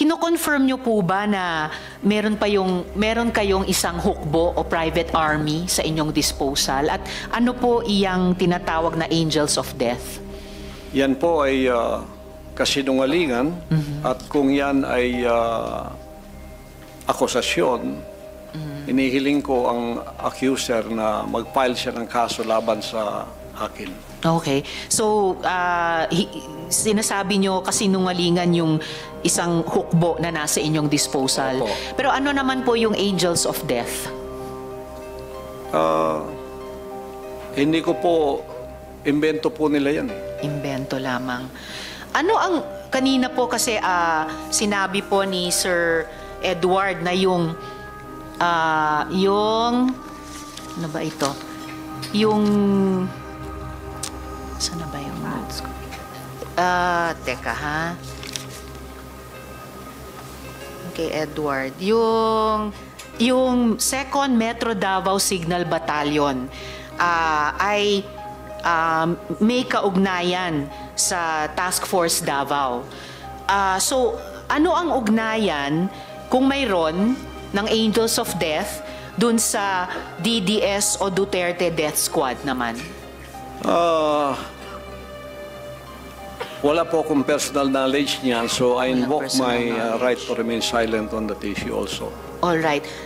kino-confirm nyo po ba na meron kayong isang hukbo o private army sa inyong disposal? At ano po iyang tinatawag na angels of death? Yan po ay kasinungalingan at kung yan ay akusasyon, inihiling ko ang accuser na mag-file siya ng kaso laban sa akin. Okay. So, sinasabi nyo kasinungalingan yung isang hukbo na nasa inyong disposal. Opo. Pero ano naman po yung angels of death? Hindi ko po, imbento po nila yan. Imbento lamang. Ano ang, kanina po kasi sinabi po ni Sir Edward na yung, ano ba ito? Yung, saan na ba yung notes ko? Teka ha. Okay, Edward. Yung 2nd Metro Davao Signal Battalion ay may kaugnayan sa Task Force Davao. So, ano ang ugnayan kung mayroon ng Angels of Death dun sa DDS o Duterte Death Squad naman? Wala po akong personal knowledge niyan, so I invoke my personal knowledge. right to remain silent on that issue also. All right.